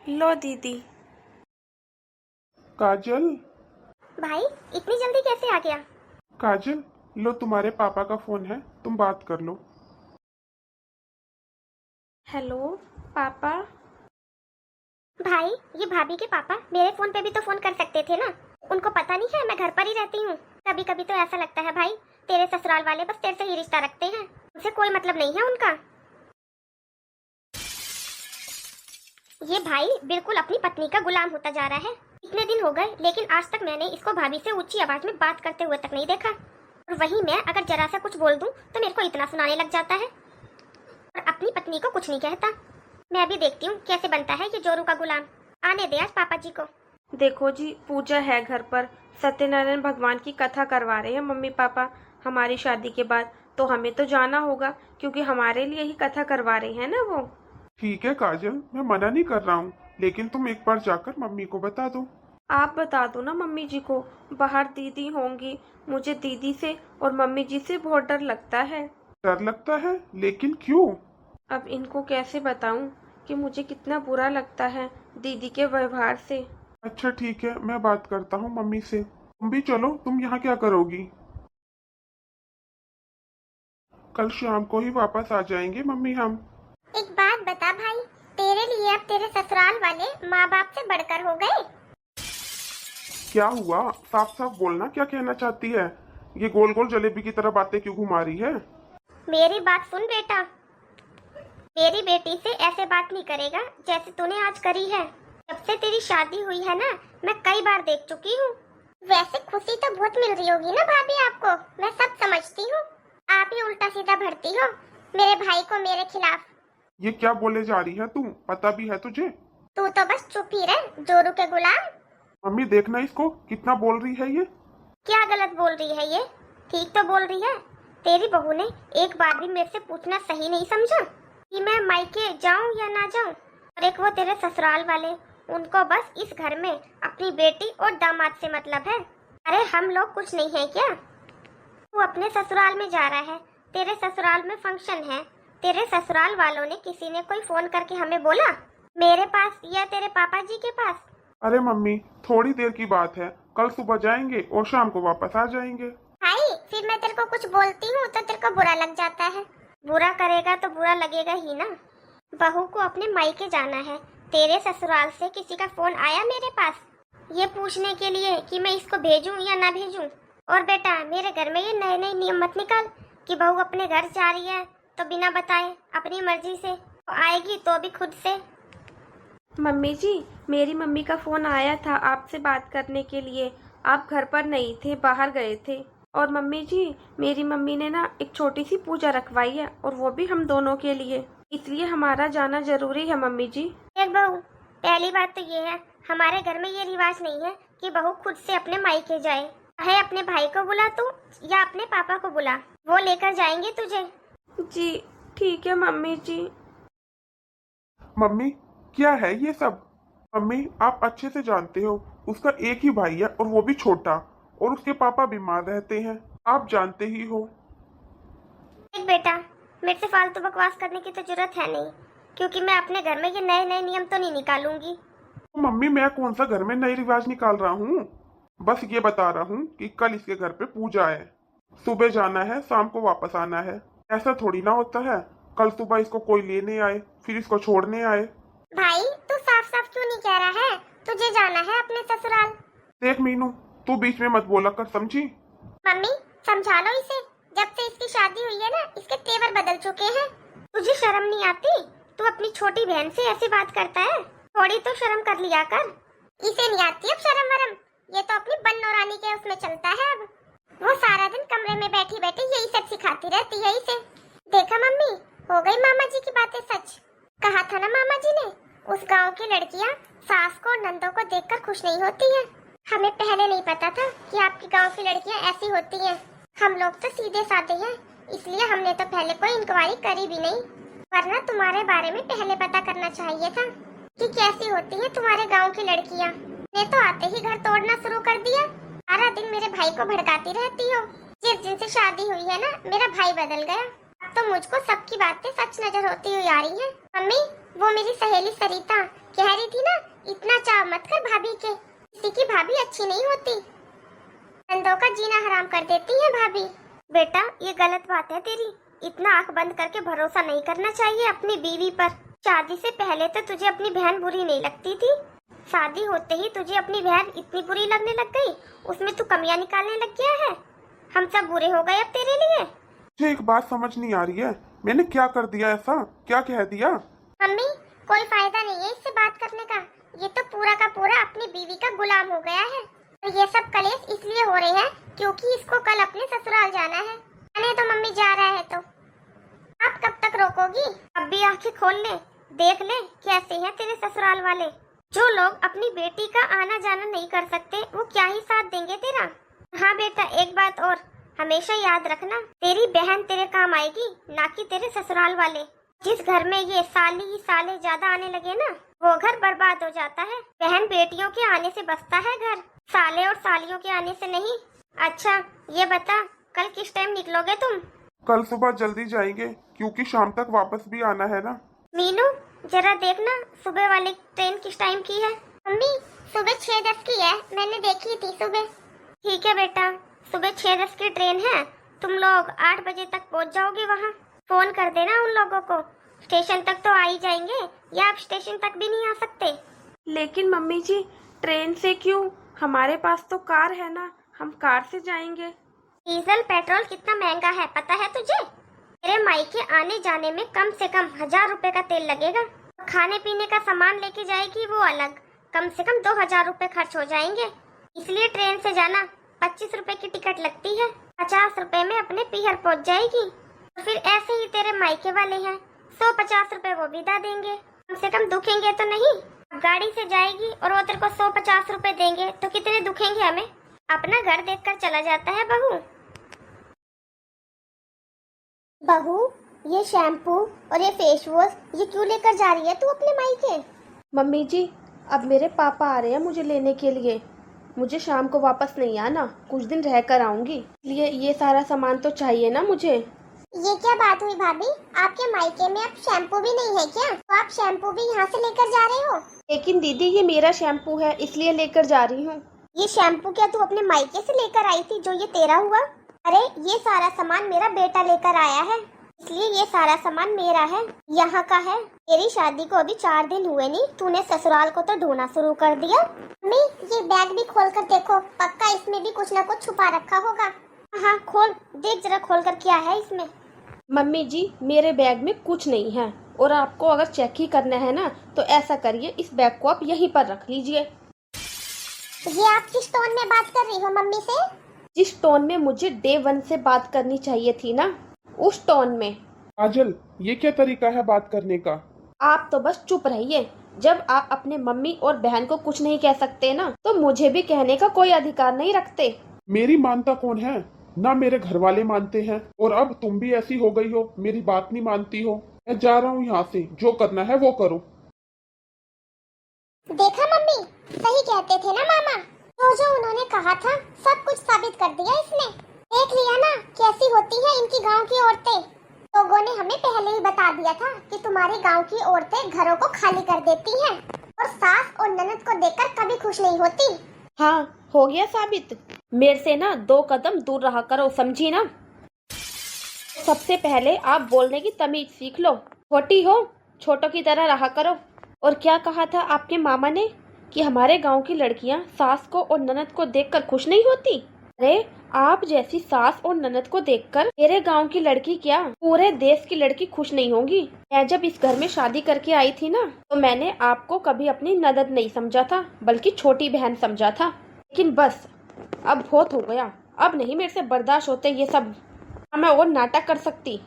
लो दीदी। काजल। भाई इतनी जल्दी कैसे आ गया? काजल, लो तुम्हारे पापा का फोन है, तुम बात कर लो। हेलो पापा। भाई ये भाभी के पापा मेरे फोन पे भी तो फोन कर सकते थे ना। उनको पता नहीं है मैं घर पर ही रहती हूँ। कभी कभी तो ऐसा लगता है भाई तेरे ससुराल वाले बस तेरे से ही रिश्ता रखते हैं, उनसे कोई मतलब नहीं है उनका। ये भाई बिल्कुल अपनी पत्नी का गुलाम होता जा रहा है। इतने दिन हो गए लेकिन आज तक मैंने इसको भाभी से ऊंची आवाज में बात करते हुए तक नहीं देखा। और वहीं मैं अगर जरा सा कुछ बोल दूं तो मेरे को इतना सुनाने लग जाता है और अपनी पत्नी को कुछ नहीं कहता। मैं भी देखती हूँ कैसे बनता है ये जोरू का गुलाम। आने दे आज पापा जी को। देखो जी, पूजा है घर पर, सत्यनारायण भगवान की कथा करवा रहे हैं मम्मी पापा हमारी शादी के बाद, तो हमें तो जाना होगा क्योंकि हमारे लिए ही कथा करवा रहे हैं ना वो। ठीक है काजल, मैं मना नहीं कर रहा हूँ, लेकिन तुम एक बार जाकर मम्मी को बता दो। आप बता दो ना मम्मी जी को, बाहर दीदी होंगी, मुझे दीदी से और मम्मी जी से बहुत डर लगता है। डर लगता है? लेकिन क्यों? अब इनको कैसे बताऊं कि मुझे कितना बुरा लगता है दीदी के व्यवहार से। अच्छा ठीक है, मैं बात करता हूँ मम्मी से। तुम भी चलो, तुम यहाँ क्या करोगी? कल शाम को ही वापस आ जाएंगे मम्मी हम। एक बात बता भाई, तेरे लिए अब तेरे ससुराल वाले माँ बाप से बढ़कर हो गए। क्या हुआ? साफ साफ बोलना, क्या कहना चाहती है? ये गोल गोल जलेबी की तरह बातें क्यों घुमा रही है? मेरी बात सुन बेटा, मेरी बेटी से ऐसे बात नहीं करेगा जैसे तूने आज करी है। जब से तेरी शादी हुई है ना, मैं कई बार देख चुकी हूँ। वैसे खुशी तो बहुत मिल रही होगी ना भाभी आपको, मैं सब समझती हूँ। आप ही उल्टा सीधा भरती हो मेरे भाई को मेरे खिलाफ। ये क्या बोले जा रही है तू? पता भी है तुझे? तू तो बस चुप ही रह जोरू के गुलाम। मम्मी देखना इसको, कितना बोल रही है ये। क्या गलत बोल रही है ये? ठीक तो बोल रही है। तेरी बहू ने एक बार भी मेरे से पूछना सही नहीं समझा कि मैं मायके जाऊं या ना जाऊं। और एक वो तेरे ससुराल वाले, उनको बस इस घर में अपनी बेटी और दामाद से मतलब है। अरे हम लोग कुछ नहीं है क्या? तू अपने ससुराल में जा रहा है, तेरे ससुराल में फंक्शन है, तेरे ससुराल वालों ने किसी ने कोई फोन करके हमें बोला मेरे पास या तेरे पापा जी के पास? अरे मम्मी, थोड़ी देर की बात है, कल सुबह जाएंगे और शाम को वापस आ जाएंगे। भाई फिर मैं तेरे को कुछ बोलती हूँ तो तेरे को बुरा लग जाता है। बुरा करेगा तो बुरा लगेगा ही ना। बहू को अपने मायके जाना है, तेरे ससुराल से किसी का फोन आया मेरे पास ये पूछने के लिए कि मैं इसको भेजूं या ना भेजूं? और बेटा मेरे घर में ये नए नए नियम मत निकाल कि बहू अपने घर जा रही है तो बिना बताए अपनी मर्जी से, आएगी तो भी खुद से। मम्मी जी, मेरी मम्मी का फोन आया था आपसे बात करने के लिए। आप घर पर नहीं थे, बाहर गए थे। और मम्मी जी, मेरी मम्मी ने ना एक छोटी सी पूजा रखवाई है और वो भी हम दोनों के लिए, इसलिए हमारा जाना जरूरी है मम्मी जी। देख बहू, पहली बात तो ये है हमारे घर में ये रिवाज नहीं है कि बहू खुद से अपने मायके जाए। है अपने भाई को बुला तू या अपने पापा को बुला, वो लेकर जाएंगे तुझे। जी ठीक है मम्मी जी। मम्मी, क्या है ये सब? मम्मी, आप अच्छे से जानते हो उसका एक ही भाई है और वो भी छोटा, और उसके पापा बीमार रहते हैं, आप जानते ही हो। देख बेटा, मेरे से फालतू बकवास करने की तो जरूरत है नहीं, क्योंकि मैं अपने घर में ये नए नए नियम तो नहीं निकालूंगी। तो मम्मी, मैं कौन सा घर में नई रिवाज निकाल रहा हूँ? बस ये बता रहा हूँ कि कल इसके घर पे पूजा है, सुबह जाना है, शाम को वापस आना है। ऐसा थोड़ी ना होता है कल सुबह इसको कोई लेने आए फिर इसको छोड़ने आए। भाई तू साफ साफ क्यों नहीं कह रहा है तुझे जाना है अपने ससुराल? देख मीनू, तू बीच में मत बोला कर, समझी? मम्मी समझा लो इसे, जब से इसकी शादी हुई है ना इसके तेवर बदल चुके हैं। तुझे शर्म नहीं आती? तू अपनी छोटी बहन से ऐसे बात करता है, थोड़ी तो शर्म कर लिया कर। इसे नहीं आती अब शर्म वरम, ये तो अपनी बन्नो रानी के उसमें चलता है। अब वो सारा दिन कमरे में बैठी बैठी यही सब सिखाती रहती है इसे। देखा मम्मी, हो गई मामा जी की बातें सच। कहा था ना मामा जी ने, उस गांव की लड़कियां सास को और नंदों को देखकर खुश नहीं होती हैं। हमें पहले नहीं पता था कि आपकी गांव की लड़कियां ऐसी होती हैं। हम लोग तो सीधे साधे हैं, इसलिए हमने तो पहले कोई इंक्वायरी करी भी नहीं, वरना तुम्हारे बारे में पहले पता करना चाहिए था कि कैसी होती हैं तुम्हारे गांव की लड़कियां। ने तो आते ही घर तोड़ना शुरू कर दिया, सारा दिन मेरे भाई को भड़काती रहती हो। जिस दिन से शादी हुई है ना मेरा भाई बदल गया, अब तो मुझको सबकी बातें सच नजर होती हुई आ रही है। मम्मी, वो मेरी सहेली सरिता कह रही थी ना, इतना चाव मत कर भाभी के, किसी की भाभी अच्छी नहीं होती, बंदों का जीना हराम कर देती है भाभी। बेटा ये गलत बात है तेरी, इतना आंख बंद करके भरोसा नहीं करना चाहिए अपनी बीवी पर। शादी से पहले तो तुझे अपनी बहन बुरी नहीं लगती थी, शादी होते ही तुझे अपनी बहन इतनी बुरी लगने लग गई, उसमें तू कमियां निकालने लग गया है। हम सब बुरे हो गए अब तेरे लिए। मुझे एक बात समझ नहीं आ रही है, मैंने क्या कर दिया ऐसा, क्या कह दिया? मम्मी कोई फायदा नहीं है इससे बात करने का, ये तो पूरा का पूरा अपनी बीवी का गुलाम हो गया है। और ये सब कलेश इसलिए हो रहे हैं क्योंकि इसको कल अपने ससुराल जाना है। अरे तो मम्मी जा रहा है तो आप कब तक रोकोगी? अब भी आंखें खोल ले, देख ले कैसे हैं तेरे ससुराल वाले। जो लोग अपनी बेटी का आना जाना नहीं कर सकते वो क्या ही साथ देंगे तेरा। हाँ बेटा एक बात और, हमेशा याद रखना, तेरी बहन तेरे काम आएगी, ना कि तेरे ससुराल वाले। जिस घर में ये साली ही साले ज्यादा आने लगे ना, वो घर बर्बाद हो जाता है। बहन बेटियों के आने से बसता है घर, साले और सालियों के आने से नहीं। अच्छा ये बता, कल किस टाइम निकलोगे तुम? कल सुबह जल्दी जाएंगे क्योंकि शाम तक वापस भी आना है ना। मीनू जरा देखना सुबह वाली ट्रेन किस टाइम की है। मम्मी सुबह 6:10 की है, मैंने देखी थी सुबह। ठीक है बेटा, सुबह 6:10 की ट्रेन है, तुम लोग 8 बजे तक पहुंच जाओगे वहाँ। फोन कर देना उन लोगों को, स्टेशन तक तो आ ही जाएंगे, या आप स्टेशन तक भी नहीं आ सकते? लेकिन मम्मी जी ट्रेन से क्यों, हमारे पास तो कार है ना, हम कार से जाएंगे। डीजल पेट्रोल कितना महंगा है पता है तुझे? तेरे मायके आने जाने में कम से कम 1000 रुपए का तेल लगेगा। खाने पीने का सामान लेके जाएगी वो अलग, कम से कम 2000 रुपए खर्च हो जाएंगे। इसलिए ट्रेन से जाना, 25 रुपए की टिकट लगती है, 50 रुपए में अपने पीहर पहुंच जाएगी। और फिर ऐसे ही तेरे मायके वाले हैं, 150 रुपए वो विदा देंगे, कम से कम दुखेंगे तो नहीं। गाड़ी से जाएगी और वो तेरे को 150 रुपए देंगे तो कितने दुखेंगे हमें। अपना घर देखकर चला जाता है बहू। बहू ये शैम्पू और ये फेस वॉश ये क्यों लेकर जा रही है तू अपने मायके? मम्मी जी अब मेरे पापा आ रहे हैं मुझे लेने के लिए, मुझे शाम को वापस नहीं आना, कुछ दिन रह कर आऊंगी, इसलिए ये सारा सामान तो चाहिए ना मुझे। ये क्या बात हुई भाभी, आपके मायके में अब शैम्पू भी नहीं है क्या? तो आप शैम्पू भी यहाँ से लेकर जा रहे हो? लेकिन दीदी ये मेरा शैम्पू है इसलिए लेकर जा रही हूँ। ये शैम्पू क्या तू अपने मायके से लेकर आई थी जो ये तेरा हुआ? अरे ये सारा सामान मेरा बेटा लेकर आया है, इसलिए ये सारा सामान मेरा है, यहाँ का है। तेरी शादी को अभी 4 दिन हुए नहीं, तूने ससुराल को तो ढूंढना शुरू कर दिया। मम्मी ये बैग भी खोल कर देखो, पक्का इसमें भी कुछ न कुछ छुपा रखा होगा। हाँ खोल देख जरा, खोल कर क्या है इसमें। मम्मी जी मेरे बैग में कुछ नहीं है, और आपको अगर चेक ही करना है ना तो ऐसा करिए, इस बैग को आप यहीं पर रख लीजिए। ये आप किस टोन में बात कर रही हो मम्मी से? जिस टोन में मुझे डे 1 से बात करनी चाहिए थी ना, उस टोन में। काजल ये क्या तरीका है बात करने का? आप तो बस चुप रहिए, जब आप अपने मम्मी और बहन को कुछ नहीं कह सकते ना, तो मुझे भी कहने का कोई अधिकार नहीं रखते। मेरी मानता कौन है, ना मेरे घर वाले मानते हैं, और अब तुम भी ऐसी हो गई हो, मेरी बात नहीं मानती हो। मैं जा रहा हूँ यहाँ से, जो करना है वो करो। देखा मम्मी, सही कहते थे ना मामा, जो उन्होंने कहा था सब कुछ साबित कर दिया इसने। देख लिया ना कैसी होती है इनकी गांव की औरतें। लोगों ने हमें पहले ही बता दिया था कि तुम्हारी गांव की औरतें घरों को खाली कर देती हैं और सास और ननद को देखकर कभी खुश नहीं होती। हाँ हो गया साबित, मेरे से ना 2 कदम दूर रहा करो, समझी ना। सबसे पहले आप बोलने की तमीज सीख लो, छोटी हो छोटों की तरह रहा करो। और क्या कहा था आपके मामा ने कि हमारे गांव की लड़कियां सास को और ननद को देखकर खुश नहीं होती? अरे आप जैसी सास और ननद को देखकर मेरे गांव की लड़की क्या पूरे देश की लड़की खुश नहीं होंगी। मैं जब इस घर में शादी करके आई थी ना, तो मैंने आपको कभी अपनी ननद नहीं समझा था, बल्कि छोटी बहन समझा था। लेकिन बस अब बहुत हो गया, अब नहीं मेरे से बर्दाश्त होते ये सब। मैं और नाटक कर सकती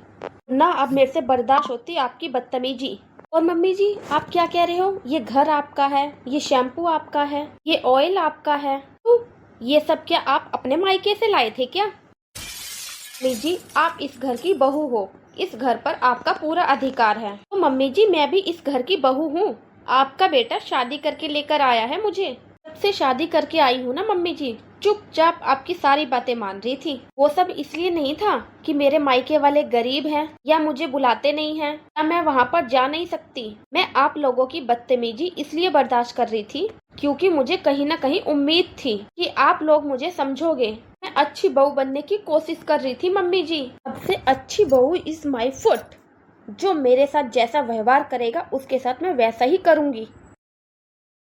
ना, अब मेरे से बर्दाश्त होती आपकी बदतमीजी। और मम्मी जी आप क्या कह रहे हो, ये घर आपका है, ये शैम्पू आपका है, ये ऑयल आपका है, तो ये सब क्या आप अपने मायके से लाए थे क्या? मम्मी जी आप इस घर की बहू हो, इस घर पर आपका पूरा अधिकार है। तो मम्मी जी मैं भी इस घर की बहू हूँ, आपका बेटा शादी करके लेकर आया है मुझे, जब से शादी करके आई हूँ ना मम्मी जी, चुपचाप आपकी सारी बातें मान रही थी। वो सब इसलिए नहीं था कि मेरे मायके वाले गरीब हैं या मुझे बुलाते नहीं हैं या मैं वहाँ पर जा नहीं सकती। मैं आप लोगों की बदतमीजी इसलिए बर्दाश्त कर रही थी क्योंकि मुझे कहीं न कहीं उम्मीद थी कि आप लोग मुझे समझोगे। मैं अच्छी बहू बनने की कोशिश कर रही थी मम्मी जी। अब से अच्छी बहू इज माई फुट। जो मेरे साथ जैसा व्यवहार करेगा उसके साथ मैं वैसा ही करूँगी।